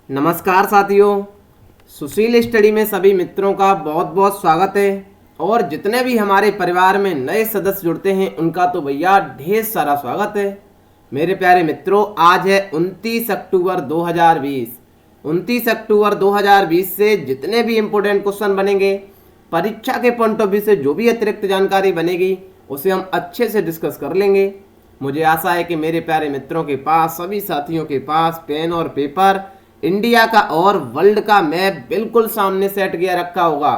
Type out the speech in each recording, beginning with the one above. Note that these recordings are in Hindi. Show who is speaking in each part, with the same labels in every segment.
Speaker 1: नमस्कार साथियों, सुशील स्टडी में सभी मित्रों का बहुत बहुत स्वागत है। और जितने भी हमारे परिवार में नए सदस्य जुड़ते हैं उनका तो भैया ढेर सारा स्वागत है। मेरे प्यारे मित्रों, आज है 29 अक्टूबर 2020। 29 अक्टूबर 2020 से जितने भी इम्पोर्टेंट क्वेश्चन बनेंगे, परीक्षा के पॉइंट ऑफ व्यू से जो भी अतिरिक्त जानकारी बनेगी उसे हम अच्छे से डिस्कस कर लेंगे। मुझे आशा है कि मेरे प्यारे मित्रों के पास, सभी साथियों के पास पेन और पेपर, इंडिया का और वर्ल्ड का मैप बिल्कुल सामने सेट किया रखा होगा।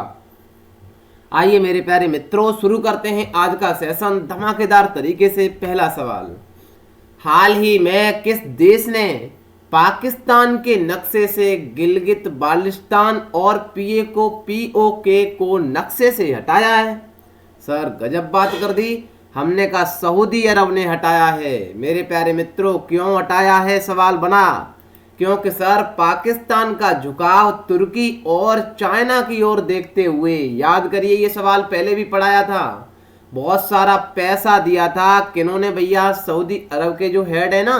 Speaker 1: आइए मेरे प्यारे मित्रों, शुरू करते हैं आज का सेशन धमाकेदार तरीके से। पहला सवाल, हाल ही में किस देश ने पाकिस्तान के नक्शे से गिलगित बाल्टिस्तान और पीओके को नक्शे से हटाया है? सर गजब बात कर दी। हमने कहा सऊदी अरब ने हटाया है। मेरे प्यारे मित्रों, क्यों हटाया है सवाल बना, क्योंकि सर पाकिस्तान का झुकाव तुर्की और चाइना की ओर देखते हुए, याद करिए ये सवाल पहले भी पढ़ाया था, बहुत सारा पैसा दिया था किन्होंने भैया, सऊदी अरब के जो हेड है ना,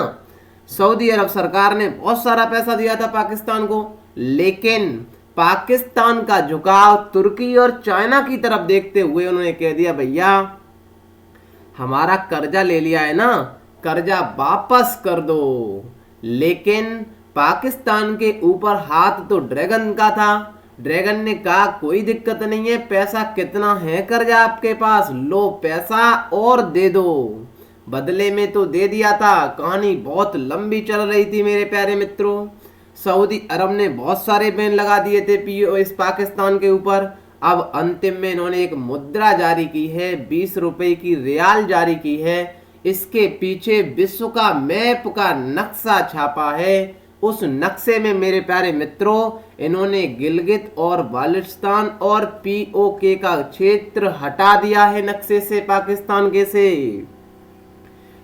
Speaker 1: सऊदी अरब सरकार ने बहुत सारा पैसा दिया था पाकिस्तान को। लेकिन पाकिस्तान का झुकाव तुर्की और चाइना की तरफ देखते हुए उन्होंने कह दिया भैया हमारा कर्जा ले लिया है ना, कर्जा वापस कर दो। लेकिन पाकिस्तान के ऊपर हाथ तो ड्रैगन का था। ड्रैगन ने कहा कोई दिक्कत नहीं है, पैसा कितना है कर्जा आपके पास, लो पैसा और दे दो। बदले में तो दे दिया था। कहानी बहुत लंबी चल रही थी मेरे प्यारे मित्रों। सऊदी अरब ने बहुत सारे बैन लगा दिए थे इस पाकिस्तान के ऊपर। अब अंतिम में इन्होंने एक मुद्रा जारी की है, 20 रुपए की रियाल जारी की है। इसके पीछे विश्व का मैप का नक्शा छापा है। उस नक्शे में मेरे प्यारे मित्रों इन्होंने गिलगित और बाल्टिस्तान और पीओके का क्षेत्र हटा दिया है नक्शे से, पाकिस्तान के से।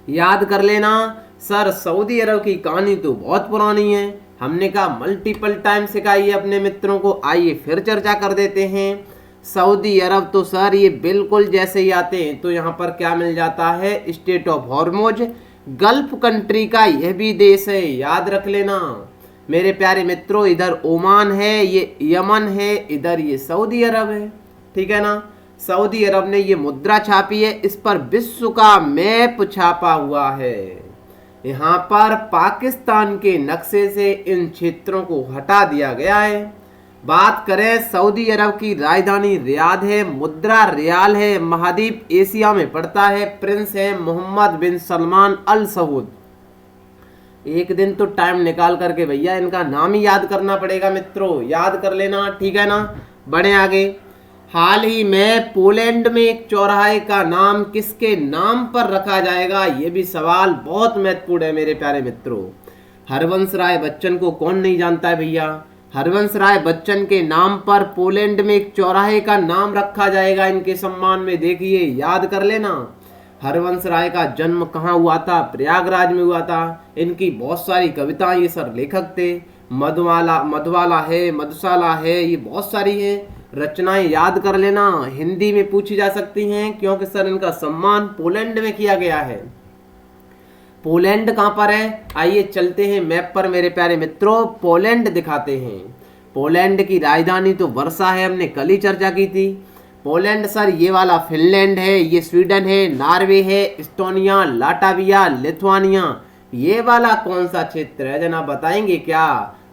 Speaker 1: याद कर लेना सर, सऊदी अरब की कहानी तो बहुत पुरानी है, हमने कहा मल्टीपल टाइम सिखाई है अपने मित्रों को। आइए फिर चर्चा कर देते हैं। सऊदी अरब तो सर ये बिल्कुल जैसे ही आते हैं तो यहाँ पर क्या मिल जाता है, state of Hormuz, gulf country का यह भी देश है, याद रख लेना मेरे प्यारे मित्रों। इधर ओमान है, ये यमन है, इधर ये सऊदी अरब है, ठीक है ना। सऊदी अरब ने ये मुद्रा छापी है, इस पर विश्व का मैप छापा हुआ है। यहाँ पर पाकिस्तान के नक्शे से इन क्षेत्रों को हटा दिया गया है। बात करें सऊदी अरब की राजधानी रियाद है, मुद्रा रियाल है, महाद्वीप एशिया में पड़ता है, प्रिंस है मोहम्मद बिन सलमान अल सऊद। एक दिन तो टाइम निकाल करके भैया इनका नाम ही याद करना पड़ेगा मित्रों, याद कर लेना, ठीक है ना। बढ़े आगे। हाल ही में पोलैंड में एक चौराहे का नाम किसके नाम पर रखा जाएगा, ये भी सवाल बहुत महत्वपूर्ण है मेरे प्यारे मित्रों। हरवंश राय बच्चन को कौन नहीं जानता है भैया। हरवंश राय बच्चन के नाम पर पोलैंड में एक चौराहे का नाम रखा जाएगा इनके सम्मान में। देखिए याद कर लेना, हरवंश राय का जन्म कहाँ हुआ था, प्रयागराज में हुआ था। इनकी बहुत सारी कविताएं, ये सर लेखक थे। मधुवाला है, मधुशाला है, ये बहुत सारी हैं रचनाएं, याद कर लेना। हिंदी में पूछी जा सकती हैं क्योंकि सर इनका सम्मान पोलैंड में किया गया है। पोलैंड कहाँ पर है, आइए चलते हैं मैप पर मेरे प्यारे मित्रों, पोलैंड दिखाते हैं। पोलैंड की राजधानी तो वर्सा है, हमने कल ही चर्चा की थी। पोलैंड सर ये वाला फिनलैंड है, ये स्वीडन है, नॉर्वे है, इस्टोनिया, लाटविया, लिथुआनिया। ये वाला कौन सा क्षेत्र है जनाब, बताएंगे क्या?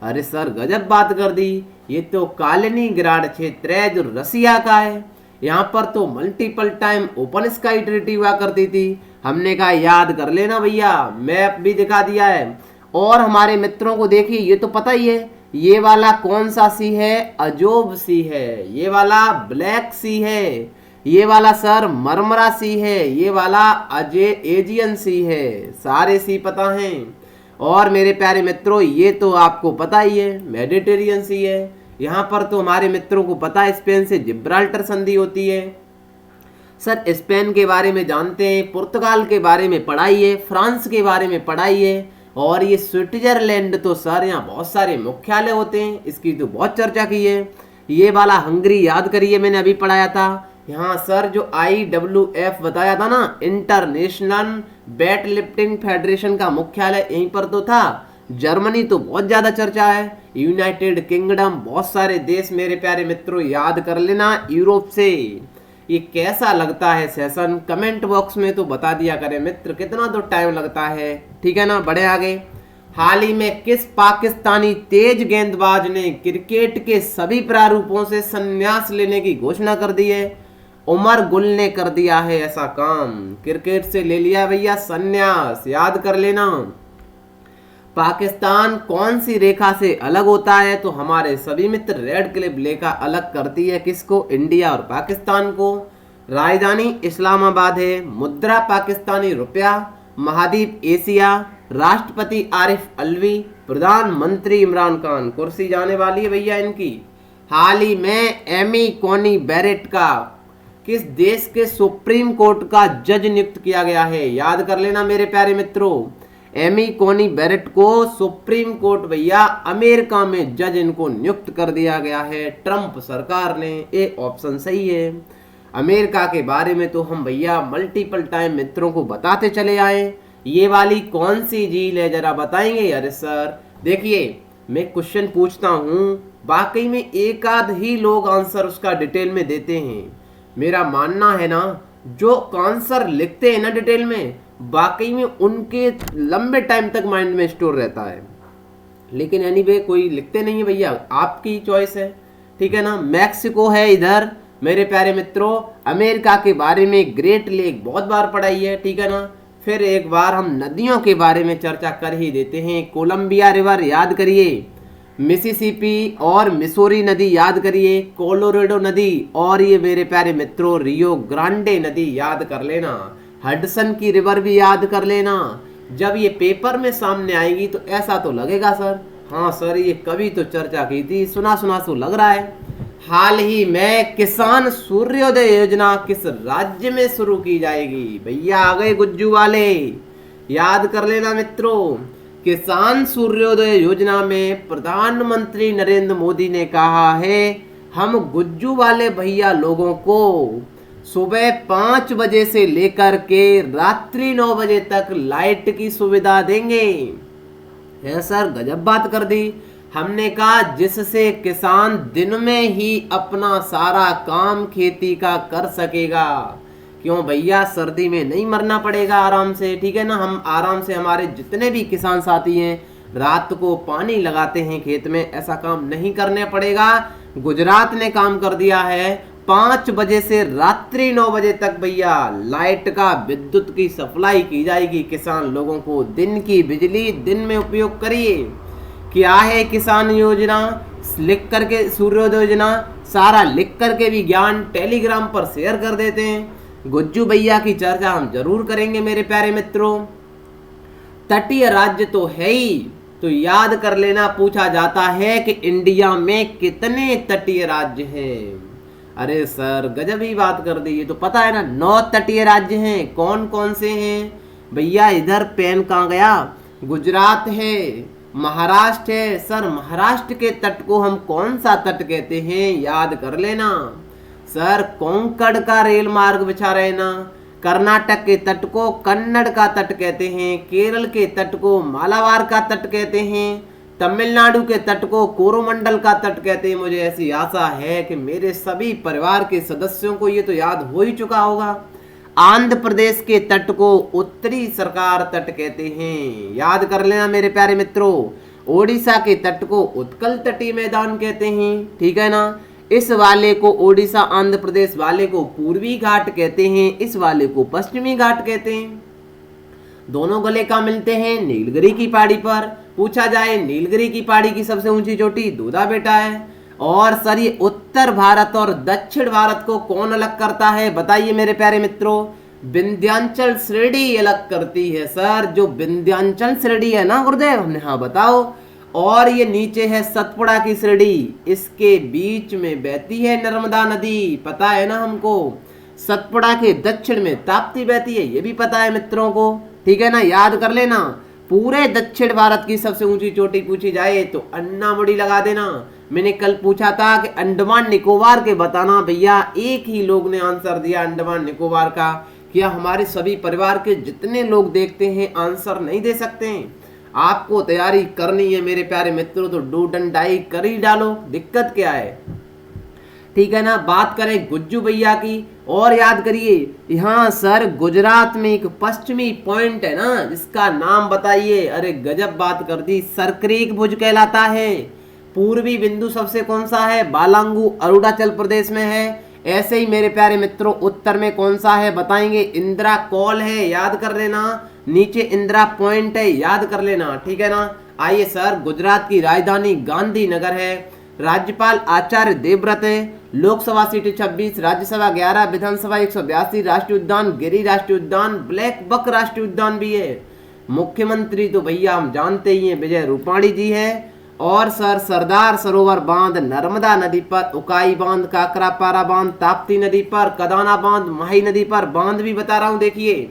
Speaker 1: अरे सर गजब बात कर दी, ये तो कालिनिंग्राड क्षेत्र है जो रसिया का है। यहाँ पर तो multiple time open sky treaty हुआ करती थी। हमने कहा याद कर लेना भैया, मैप भी दिखा दिया है। और हमारे मित्रों को देखिए, ये तो पता ही है, ये वाला कौन सा सी है, अजोब सी है, ये वाला ब्लैक सी है, ये वाला सर मरमरा सी है, ये वाला एजियन सी है, सारे सी पता हैं। और मेरे प्यारे मित्रों ये तो आपको पता ही है, मेडिटेरियन सी है। यहाँ पर तो हमारे मित्रों को पता है स्पेन से जिब्राल्टर संधि होती है। सर स्पेन के बारे में जानते हैं, पुर्तगाल के बारे में पढ़ाई है, फ्रांस के बारे में पढ़ाई है। और ये स्विट्जरलैंड तो सर यहाँ बहुत सारे मुख्यालय होते हैं, इसकी तो बहुत चर्चा की है। ये वाला हंगरी याद करिए, मैंने अभी पढ़ाया था। यहाँ सर जो IWF बताया था ना, इंटरनेशनल वेट लिफ्टिंग फेडरेशन का मुख्यालय यहीं पर तो था। जर्मनी तो बहुत ज्यादा चर्चा है, यूनाइटेड किंगडम, बहुत सारे देश मेरे प्यारे मित्रों याद कर लेना यूरोप से। ये कैसा लगता है सेशन, कमेंट बॉक्स में तो बता दिया करें मित्र, कितना तो टाइम लगता है, ठीक है ना। बढ़े आगे। हाल ही में किस पाकिस्तानी तेज गेंदबाज ने क्रिकेट के सभी प्रारूपों से संन्यास लेने की घोषणा कर दी है? उमर गुल ने कर दिया है ऐसा काम, क्रिकेट से ले लिया भैया संन्यास, याद कर लेना। पाकिस्तान कौन सी रेखा से अलग होता है? तो हमारे सभी मित्र रेड क्लिप रेखा अलग करती है किसको? इंडिया और पाकिस्तान को। राजधानी इस्लामाबाद है, मुद्रा पाकिस्तानी रुपया, महाद्वीप एशिया, राष्ट्रपति आरिफ अलवी, प्रधानमंत्री इमरान खान, कुर्सी जाने वाली है भैया इनकी। हाल ही में एमी कॉनी बैरेट का किस देश के सुप्रीम कोर्ट का जज नियुक्त किया गया है? याद कर लेना मेरे प्यारे मित्रों, एमी कॉनी बैरेट को सुप्रीम कोर्ट भैया अमेरिका में जज इनको नियुक्त कर दिया गया है ट्रंप सरकार ने। ये ऑप्शन सही है। अमेरिका के बारे में तो हम भैया मल्टीपल टाइम मित्रों को बताते चले आए। ये वाली कौन सी झील है जरा बताएंगे? अरे सर देखिए, मैं क्वेश्चन पूछता हूँ, वाकई में एक आध ही लोग आंसर उसका डिटेल में देते हैं। मेरा मानना है ना, जो आंसर लिखते हैं ना डिटेल में, वाकई में उनके लंबे टाइम तक माइंड में स्टोर रहता है। लेकिन एनीवे कोई लिखते नहीं है भैया, आपकी चॉइस है, ठीक है ना। मैक्सिको है इधर मेरे प्यारे मित्रों। अमेरिका के बारे में ग्रेट लेक बहुत बार पढ़ाई है, ठीक है ना। फिर एक बार हम नदियों के बारे में चर्चा कर ही देते हैं। कोलंबिया रिवर याद करिए, मिसिसिपी और मिसोरी नदी याद करिए, कोलोराडो नदी, और ये मेरे प्यारे मित्रों रियो ग्रांडे नदी याद कर लेना। हडसन की रिवर भी याद कर लेना। जब ये पेपर में सामने आएगी तो ऐसा तो लगेगा सर, हाँ सर ये कभी तो चर्चा की थी, सुना सुना तो लग रहा है। हाल ही में किसान सूर्योदय योजना किस राज्य में शुरू की जाएगी? भैया आ गए गुज्जू वाले, याद कर लेना मित्रों। किसान सूर्योदय योजना में प्रधानमंत्री नरेंद्र मोदी ने कहा है, हम गुज्जू वाले भैया लोगों को सुबह 5 बजे से लेकर के रात्रि 9 बजे तक लाइट की सुविधा देंगे। है सर, गजब बात कर दी। हमने कहा जिससे किसान दिन में ही अपना सारा काम खेती का कर सकेगा। क्यों भैया, सर्दी में नहीं मरना पड़ेगा आराम से, ठीक है ना। हम आराम से, हमारे जितने भी किसान साथी हैं रात को पानी लगाते हैं खेत में, ऐसा काम नहीं करने पड़ेगा। गुजरात ने काम कर दिया है, 5 बजे से रात्रि 9 बजे तक भैया लाइट का, विद्युत की सप्लाई की जाएगी किसान लोगों को। दिन की बिजली दिन में उपयोग करिए। क्या है किसान योजना? लिख करके सूर्योदय योजना सारा लिख करके भी ज्ञान टेलीग्राम पर शेयर कर देते हैं। गुज्जू भैया की चर्चा हम जरूर करेंगे मेरे प्यारे मित्रों। तटीय राज्य तो है ही, तो याद कर लेना, पूछा जाता है कि इंडिया में कितने तटीय राज्य हैं। अरे सर गजब ही बात कर दी, ये तो पता है ना। 9 तटीय राज्य हैं। कौन कौन से हैं भैया? इधर पेन कहाँ गया? गुजरात है, महाराष्ट्र है। सर महाराष्ट्र के तट को हम कौन सा तट कहते हैं? याद कर लेना सर, कोंकण का रेल मार्ग बिछा रहना। कर्नाटक के तट को कन्नड़ का तट कहते हैं, केरल के तट को मालाबार का तट कहते हैं, तमिलनाडु के तट को कोरोमंडल का तट कहते हैं। मुझे ऐसी आशा है कि मेरे सभी परिवार के सदस्यों को ये तो याद हो ही चुका होगा। आंध्र प्रदेश के तट को उत्तरी सरकार तट कहते हैं, याद कर लेना मेरे प्यारे मित्रों। ओडिशा के तट को उत्कल तटीय मैदान कहते हैं, ठीक है ना। इस वाले को, ओडिशा आंध्र प्रदेश वाले को पूर्वी घाट कहते हैं, इस वाले को पश्चिमी घाट कहते हैं। दोनों गले का मिलते हैं नीलगिरी की पहाड़ी पर। पूछा जाए नीलगिरी की पहाड़ी की सबसे ऊंची चोटी दूधा बेटा है। और सर ये उत्तर भारत और दक्षिण भारत को कौन अलग करता है? बताइए मेरे प्यारे मित्रों। विंध्याचल श्रेणी अलग करती है सर। जो विंध्याचल श्रेणी है ना गुरुदेव, हमने हाँ बताओ। और ये नीचे है सतपुड़ा की श्रेणी, इसके बीच में बहती है नर्मदा नदी, पता है ना हमको। सतपुड़ा के दक्षिण में ताप्ती बहती है, ये भी पता है मित्रों को, ठीक है ना। याद कर लेना। पूरे दक्षिण भारत की सबसे ऊंची चोटी पूछी जाए तो अन्नामुड़ी लगा देना। मैंने कल पूछा था कि अंडमान निकोबार के बताना, भैया एक ही लोग ने आंसर दिया अंडमान निकोबार का। क्या हमारे सभी परिवार के जितने लोग देखते हैं आंसर नहीं दे सकते हैं? आपको तैयारी करनी है मेरे प्यारे मित्रों तो डू डन डाई कर ही डालो, दिक्कत क्या है, ठीक है ना। बात करें गुज्जू भैया की, और याद करिए यहाँ सर गुजरात में एक पश्चिमी पॉइंट है ना, जिसका नाम बताइए। अरे गजब बात कर दी, सरक्रीक भुज कहलाता है। पूर्वी बिंदु सबसे कौन सा है, बालांगू अरुणाचल प्रदेश में है। ऐसे ही मेरे प्यारे मित्रों उत्तर में कौन सा है बताएंगे, इंदिरा कॉल है, याद कर लेना। नीचे इंदिरा पॉइंट है, याद कर लेना, ठीक है ना। आइए सर, गुजरात की राजधानी गांधीनगर है। राज्यपाल आचार्य देवव्रत है। लोकसभा सीटें 26, राज्यसभा 11, विधानसभा 182, राष्ट्रीय उद्यान गिरी राष्ट्रीय उद्यान, ब्लैक बक राष्ट्रीय उद्यान भी है। मुख्यमंत्री तो भैया हम जानते ही हैं, विजय रूपाणी जी है। और सर सरदार सरोवर बांध नर्मदा नदी पर, उकाई बांध, काकरापारा बांध ताप्ती नदी पर, कदाना बांध माही नदी पर। बांध भी बता रहा हूं, देखिए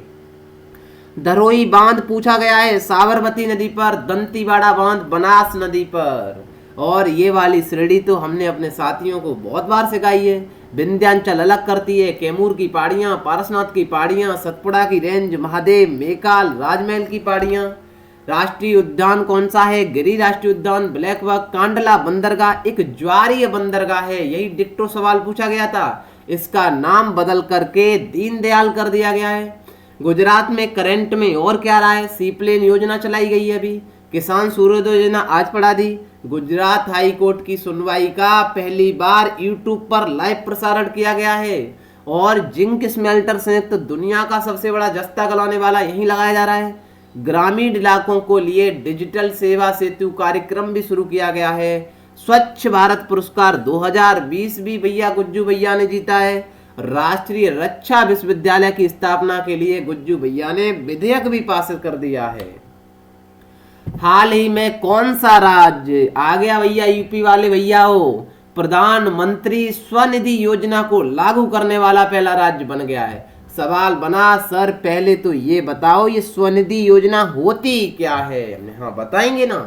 Speaker 1: धरोई बांध पूछा गया है साबरमती नदी पर, दंतीवाड़ा बांध बनास नदी पर। और ये वाली श्रेणी तो हमने अपने साथियों को बहुत बार सिखाई है। विंध्याचल अलग करती है, कैमूर की पहाड़ियां, पारसनाथ की पहाड़ियां, सतपुड़ा की रेंज, महादेव, मेकाल, राजमहल की पहाड़ियां। राष्ट्रीय उद्यान कौन सा है, गिरी राष्ट्रीय उद्यान, ब्लैक बक, कांडला बंदरगाह एक ज्वारीय बंदरगाह है। यही डिक्टो सवाल पूछा गया था, इसका नाम बदल करके दीनदयाल कर दिया गया है। गुजरात में करंट में और क्या रहा है, सी प्लेन योजना चलाई गई है अभी, किसान सूर्योदय योजना आज पढ़ा दी। गुजरात हाई कोर्ट की सुनवाई का पहली बार यूट्यूब पर लाइव प्रसारण किया गया है। और जिंक स्मेल्टर संयुक्त दुनिया का सबसे बड़ा जस्ता गलाने वाला यहीं लगाया जा रहा है। ग्रामीण इलाकों को लिए डिजिटल सेवा सेतु कार्यक्रम भी शुरू किया गया है। स्वच्छ भारत पुरस्कार 2020 भी भैया गुज्जू भैया ने जीता है। राष्ट्रीय रक्षा विश्वविद्यालय की स्थापना के लिए गुज्जू भैया ने विधेयक भी पास कर दिया है। हाल ही में कौन सा राज्य आ गया भैया, यूपी वाले भैया हो, प्रधानमंत्री स्वनिधि योजना को लागू करने वाला पहला राज्य बन गया है। सवाल बना सर पहले तो ये बताओ ये स्वनिधि योजना होती क्या है, हाँ बताएंगे ना।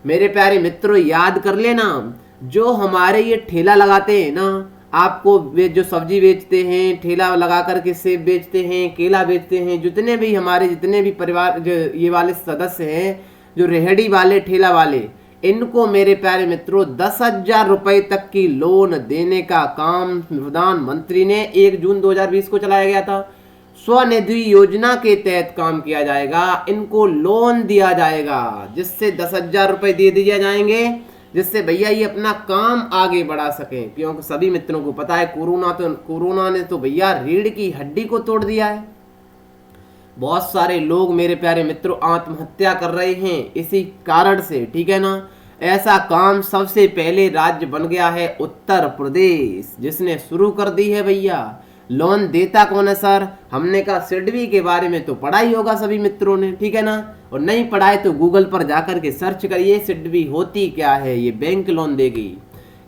Speaker 1: मेरे प्यारे मित्रों याद कर लेना, जो हमारे ये ठेला लगाते हैं ना, आपको वे जो सब्जी बेचते हैं, ठेला लगा करके सेब बेचते हैं, केला बेचते हैं, जितने भी हमारे जितने भी परिवार जो ये वाले सदस्य हैं, जो रेहड़ी वाले ठेला वाले, इनको मेरे प्यारे मित्रों 10,000 रुपए तक की लोन देने का काम प्रधानमंत्री ने 1 जून 2020 को चलाया गया था। स्वनिधि योजना के तहत काम किया जाएगा, इनको लोन दिया जाएगा जिससे 10,000 रुपए दे दिए जाएंगे, जिससे भैया ये अपना काम आगे बढ़ा सकें। क्योंकि सभी मित्रों को पता है कोरोना ने तो भैया रीढ़ की हड्डी को तोड़ दिया है। बहुत सारे लोग मेरे प्यारे मित्रों आत्महत्या कर रहे हैं इसी कारण से, ठीक है ना। ऐसा काम सबसे पहले राज्य बन गया है उत्तर प्रदेश, जिसने शुरू कर दी है भैया। लोन देता कौन है सर, हमने कहा सिडबी के बारे में तो पढ़ा ही होगा सभी मित्रों ने, ठीक है ना। और नहीं पढ़ाए तो गूगल पर जाकर के सर्च करिए सिडबी होती क्या है, ये बैंक लोन देगी।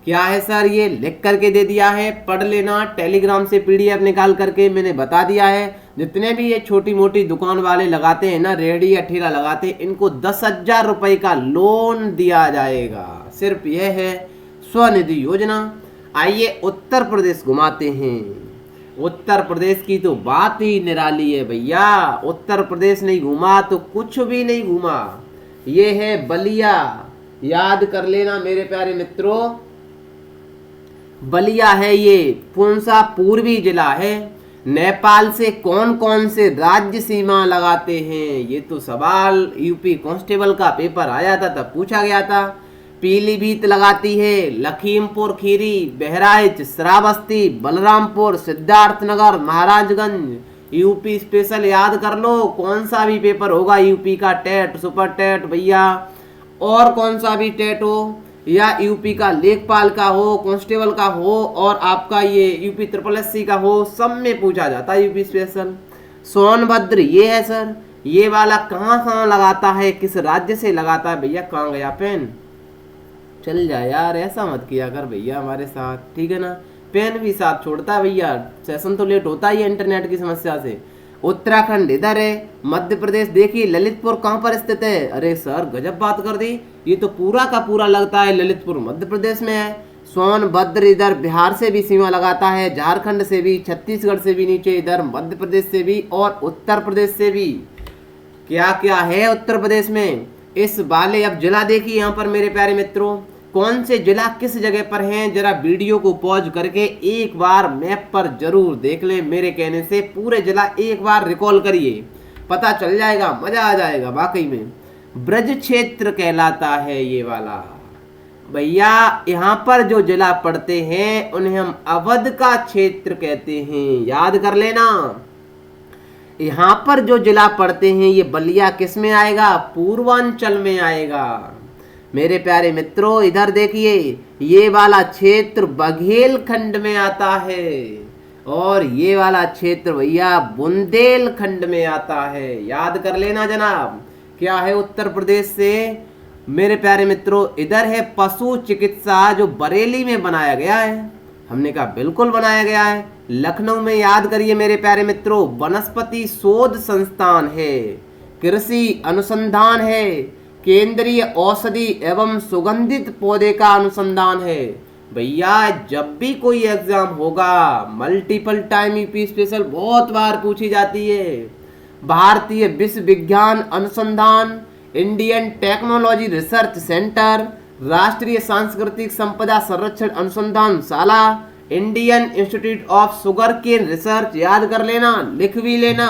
Speaker 1: क्या है सर, ये लिख करके दे दिया है, पढ़ लेना। टेलीग्राम से पीडीएफ निकाल करके मैंने बता दिया है। जितने भी ये छोटी मोटी दुकान वाले लगाते हैं ना, रेहड़ी या ठेला लगाते हैं, इनको 10,000 रुपए का लोन दिया जाएगा। सिर्फ यह है स्वनिधि योजना। आइए उत्तर प्रदेश घुमाते हैं। उत्तर प्रदेश की तो बात ही निराली है भैया, उत्तर प्रदेश नहीं घूमा तो कुछ भी नहीं घूमा। ये है बलिया, याद कर लेना मेरे प्यारे मित्रों, बलिया है ये, कौन सा पूर्वी जिला है। नेपाल से कौन कौन से राज्य सीमा लगाते हैं, ये तो सवाल यूपी कांस्टेबल का पेपर आया था तब पूछा गया था। पीलीभीत लगाती है, लखीमपुर खीरी, बहराइच, श्रावस्ती, बलरामपुर, सिद्धार्थनगर, महाराजगंज। यूपी स्पेशल याद कर लो, कौन सा भी पेपर होगा यूपी का, टेट, सुपर टेट भैया, और कौन सा भी टेट हो, या यूपी का लेखपाल का हो, कांस्टेबल का हो, और आपका ये यूपी SSC का हो, सब में पूछा जाता है यूपी स्पेशल। सोनभद्र ये है सर, ये वाला कहाँ लगाता है, किस राज्य से लगाता है भैया। कहाँ गया पेन, चल जा यार, ऐसा मत किया कर भैया हमारे साथ, ठीक है ना। पेन भी साथ छोड़ता है भैया, सेशन तो लेट होता ही है इंटरनेट की समस्या से। उत्तराखंड इधर है, मध्य प्रदेश देखिए ललितपुर कहाँ पर स्थित है। अरे सर गजब बात कर दी, ये तो पूरा का पूरा लगता है ललितपुर मध्य प्रदेश में है। सोनभद्र इधर बिहार से भी सीमा लगाता है, झारखंड से भी, छत्तीसगढ़ से भी, नीचे इधर मध्य प्रदेश से भी और उत्तर प्रदेश से भी। क्या क्या है उत्तर प्रदेश में, इस वाले अब जिला देखिए यहाँ पर मेरे प्यारे मित्रों, कौन से जिला किस जगह पर हैं, जरा वीडियो को पॉज करके एक बार मैप पर जरूर देख लें। मेरे कहने से पूरे जिला एक बार रिकॉल करिए, पता चल जाएगा, मजा आ जाएगा वाकई में। ब्रज क्षेत्र कहलाता है ये वाला भैया। यहाँ पर जो जिला पड़ते हैं उन्हें हम अवध का क्षेत्र कहते हैं, याद कर लेना। यहाँ पर जो जिला पड़ते हैं ये बलिया किस में आएगा, पूर्वांचल में आएगा। मेरे प्यारे मित्रों इधर देखिए, ये वाला क्षेत्र बघेलखंड में आता है और ये वाला क्षेत्र भैया बुंदेलखंड में आता है, याद कर लेना जनाब। क्या है उत्तर प्रदेश से मेरे प्यारे मित्रों, इधर है पशु चिकित्सा जो बरेली में बनाया गया है। हमने कहा बिल्कुल बनाया गया है। लखनऊ में याद करिए मेरे प्यारे मित्रों, वनस्पति शोध संस्थान है, कृषि अनुसंधान है, केंद्रीय औषधि एवं सुगंधित पौधे का अनुसंधान है। भैया जब भी कोई एग्जाम होगा, मल्टीपल टाइम यूपी स्पेशल बहुत बार पूछी जाती है। भारतीय विश्व विज्ञान अनुसंधान, इंडियन टेक्नोलॉजी रिसर्च सेंटर, राष्ट्रीय सांस्कृतिक संपदा संरक्षण अनुसंधान शाला, Indian Institute of Sugarcane Research, याद कर लेना, लिख भी लेना।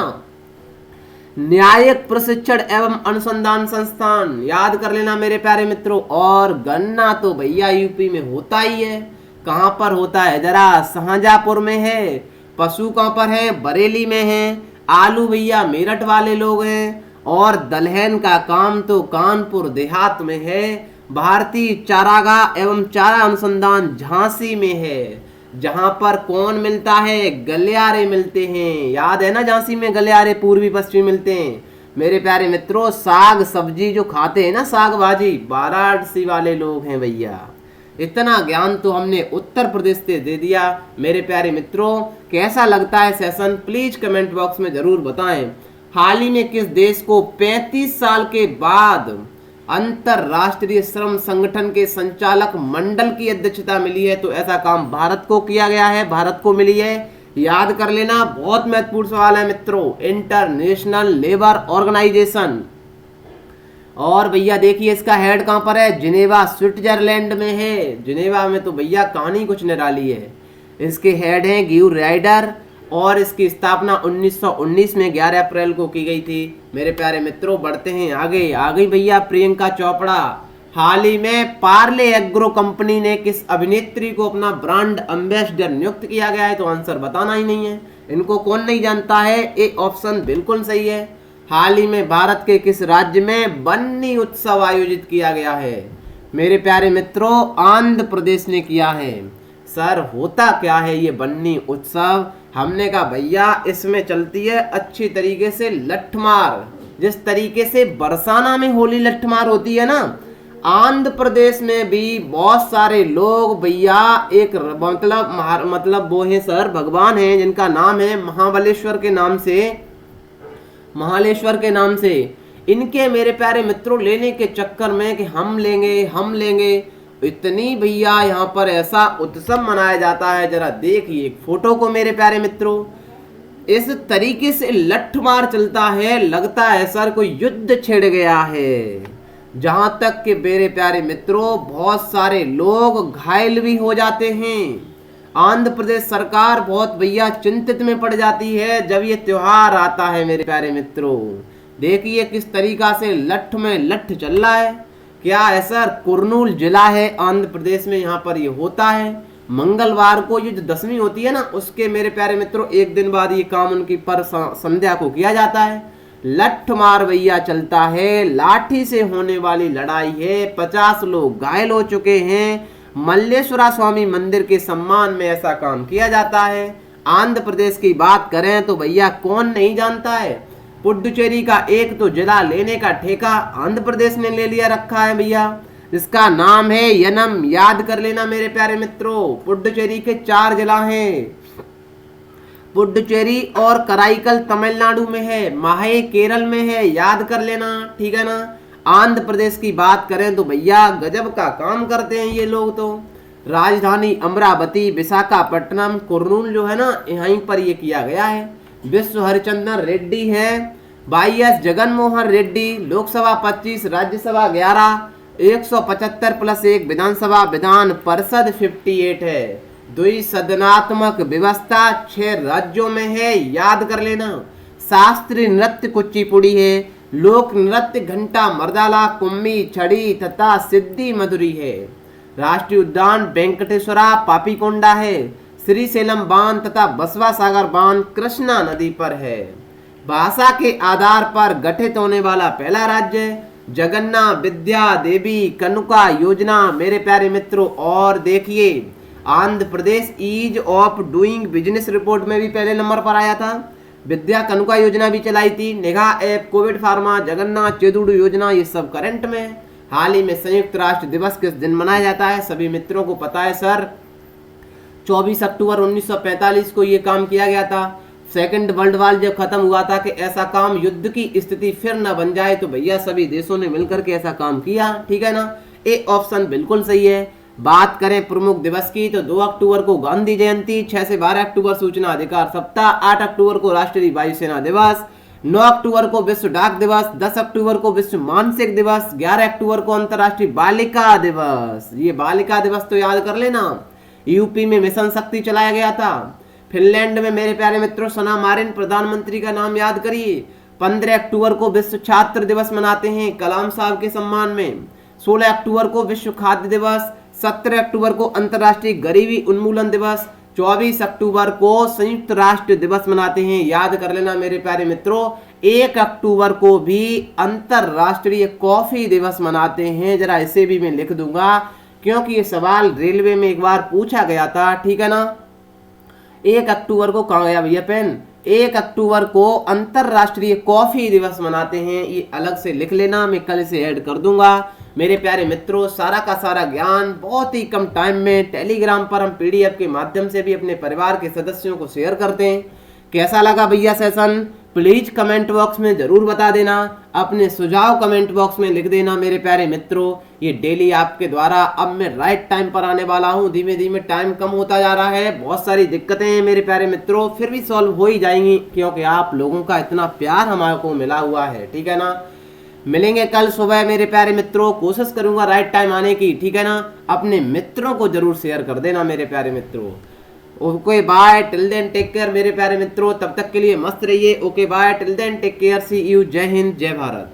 Speaker 1: न्यायिक प्रशिक्षण एवं अनुसंधान संस्थान, याद कर लेना मेरे प्यारे मित्रों। और गन्ना तो भैया यूपी में होता ही है। कहाँ पर होता है, जरा शाहजहांपुर में है। पशु कहाँ पर है, बरेली में है। आलू भैया मेरठ वाले लोग हैं। और दलहन का काम तो कानपुर देहात में है। भारतीय चारागाह एवं चारा अनुसंधान झांसी में है, जहां पर कौन मिलता है, गलियारे मिलते हैं। याद है ना, झांसी में गलियारे पूर्वी पश्चिमी मिलते हैं। मेरे प्यारे मित्रों साग सब्जी जो खाते हैं ना, साग भाजी, वाराणसी वाले लोग हैं भैया। इतना ज्ञान तो हमने उत्तर प्रदेश से दे दिया। मेरे प्यारे मित्रों कैसा लगता है सेशन, प्लीज कमेंट बॉक्स में जरूर बताएं। हाल ही में किस देश को 35 साल के बाद अंतरराष्ट्रीय श्रम संगठन के संचालक मंडल की अध्यक्षता मिली है, तो ऐसा काम भारत को किया गया है, भारत को मिली है। याद कर लेना, बहुत महत्वपूर्ण सवाल है मित्रों, इंटरनेशनल लेबर ऑर्गेनाइजेशन। और भैया देखिए इसका हेड कहां पर है, जिनेवा स्विट्जरलैंड में है। जिनेवा में तो भैया कहानी कुछ निराली है। इसके हेड हैं गिव राइडर और इसकी स्थापना 1919 में 11 अप्रैल को की गई थी। मेरे प्यारे मित्रों बढ़ते हैं आगे। आ गई भैया प्रियंका चोपड़ा। हाल ही में पार्ले एग्रो कंपनी ने किस अभिनेत्री को अपना ब्रांड एम्बेसडर नियुक्त किया गया है, तो आंसर बताना ही नहीं है। इनको कौन नहीं जानता है, ए ऑप्शन बिल्कुल सही है। हाल ही में भारत के किस राज्य में बन्नी उत्सव आयोजित किया गया है, मेरे प्यारे मित्रों आंध्र प्रदेश ने किया है। सर होता क्या है ये बन्नी उत्सव, हमने कहा भैया इसमें चलती है अच्छी तरीके से लठमार। जिस तरीके से बरसाना में होली लठमार होती है ना, आंध्र प्रदेश में भी बहुत सारे लोग भैया एक मतलब वो है सर भगवान है जिनका नाम है महाबलेश्वर के नाम से, महालेश्वर के नाम से। इनके मेरे प्यारे मित्रों लेने के चक्कर में कि हम लेंगे इतनी भैया यहाँ पर ऐसा उत्सव मनाया जाता है। जरा देखिए एक फोटो को मेरे प्यारे मित्रों, इस तरीके से लठमार चलता है, लगता है सर कोई युद्ध छिड़ गया है। जहां तक कि मेरे प्यारे मित्रों बहुत सारे लोग घायल भी हो जाते हैं। आंध्र प्रदेश सरकार बहुत भैया चिंतित में पड़ जाती है जब ये त्योहार आता है। मेरे प्यारे मित्रों देखिए किस तरीका से लठ में लठ चल रहा है। क्या है सर, कुर्नूल जिला है आंध्र प्रदेश में, यहाँ पर ये होता है। मंगलवार को ये जो दशमी होती है ना, उसके मेरे प्यारे मित्रों एक दिन बाद ये काम उनकी पर संध्या को किया जाता है। लठ मार भैया चलता है, लाठी से होने वाली लड़ाई है। 50 लोग घायल हो चुके हैं। मल्लेश्वरा स्वामी मंदिर के सम्मान में ऐसा काम किया जाता है। आंध्र प्रदेश की बात करें तो भैया कौन नहीं जानता है, पुडुचेरी का एक तो जिला लेने का ठेका आंध्र प्रदेश ने ले लिया रखा है भैया, जिसका नाम है यनम। याद कर लेना मेरे प्यारे मित्रों, पुडुचेरी के 4 जिला हैं। पुडुचेरी और कराईकल तमिलनाडु में है, माहे केरल में है, याद कर लेना, ठीक है ना। आंध्र प्रदेश की बात करें तो भैया गजब का काम करते हैं ये लोग। तो राजधानी अमरावती, विशाखापट्टनम, कुर्नूल जो है ना, यहीं पर ये किया गया है। विश्व हरिचंदन रेड्डी है वाईएस जगनमोहन रेड्डी, लोकसभा 25, राज्यसभा 11, 175 प्लस 1 विधानसभा, विधान परिषद 58 है। द्विसदनात्मक व्यवस्था 6 राज्यों में है, याद कर लेना। शास्त्रीय नृत्य कुचिपुड़ी है, लोक नृत्य घंटा मर्दाला, कुम्मी, छड़ी तथा सिद्धि मधुरी है। राष्ट्रीय उद्यान वेंकटेश्वरा पापीकोंडा है। श्रीशैलम बांध तथा बसवा सागर बांध कृष्णा नदी पर है। भाषा के आधार पर गठित होने वाला पहला राज्य जगन्ना विद्या देवी कनुका योजना मेरे प्यारे मित्रों। और देखिए Andhra Pradesh ease of doing business report में भी पहले नंबर पर आया था। विद्या कनुका योजना भी चलाई थी। निगाह ऐप, कोविड फार्मा, जगन्नाथ चेदुडू योजना, ये सब करंट में है। हाल ही में संयुक्त राष्ट्र दिवस किस दिन मनाया जाता है, सभी मित्रों को पता है सर। 24 अक्टूबर 1945 को ये काम किया गया था। सेकंड वर्ल्ड वॉर जब खत्म हुआ था कि ऐसा काम, युद्ध की स्थिति फिर न बन जाए, तो भैया सभी देशों ने मिलकर के ऐसा काम किया। ठीक है ना, ए ऑप्शन बिल्कुल सही है। बात करें प्रमुख दिवस की तो 2 अक्टूबर को गांधी जयंती, 6 से 12 अक्टूबर सूचना अधिकार सप्ताह, 8 अक्टूबर को राष्ट्रीय वायुसेना दिवस, 9 अक्टूबर को विश्व डाक दिवस, 10 अक्टूबर को विश्व मानसिक दिवस, 11 अक्टूबर को अंतर्राष्ट्रीय बालिका दिवस। ये बालिका दिवस तो याद कर लेना। यूपी में मिशन शक्ति चलाया गया था। फिनलैंड में मेरे प्यारे मित्रों सना मारिन प्रधानमंत्री का नाम याद करिए। 15 अक्टूबर को विश्व छात्र दिवस मनाते हैं कलाम साहब के सम्मान में। 16 अक्टूबर को विश्व खाद्य दिवस, 17 अक्टूबर को अंतर्राष्ट्रीय गरीबी उन्मूलन दिवस, 24 अक्टूबर को संयुक्त राष्ट्र दिवस मनाते हैं, याद कर लेना मेरे प्यारे मित्रों। 1 अक्टूबर को भी अंतर्राष्ट्रीय कॉफी दिवस मनाते हैं। जरा इसे भी मैं लिख दूंगा क्योंकि ये सवाल रेलवे में एक बार पूछा गया था। ठीक है ना, 1 अक्टूबर को कहाँ गया भैया पेन? 1 अक्टूबर को अंतर्राष्ट्रीय कॉफी दिवस मनाते हैं। ये अलग से लिख लेना, मैं कल इसे ऐड कर दूंगा। मेरे प्यारे मित्रों सारा का सारा ज्ञान बहुत ही कम टाइम में टेलीग्राम पर हम पीडीएफ के माध्यम से भी अपने परिवार के सदस्यों को शेयर करते हैं। कैसा लगा भैया सेशन? प्लीज कमेंट बॉक्स में जरूर बता देना। अपने सुझाव कमेंट बॉक्स में लिख देना मेरे प्यारे मित्रों। ये डेली आपके द्वारा अब मैं राइट टाइम पर आने वाला हूँ। धीमे धीमे टाइम कम होता जा रहा है, बहुत सारी दिक्कतें हैं मेरे प्यारे मित्रों, फिर भी सॉल्व हो ही जाएंगी क्योंकि आप लोगों का इतना प्यार हमारे को मिला हुआ है। ठीक है ना, मिलेंगे कल सुबह मेरे प्यारे मित्रों। कोशिश करूंगा राइट टाइम आने की। ठीक है ना, अपने मित्रों को जरूर शेयर कर देना मेरे प्यारे मित्रों। Okay bye, till then take care मेरे प्यारे मित्रों। तब तक के लिए मस्त रहिए। Okay bye, till then take care, see you, जय हिंद, जय भारत।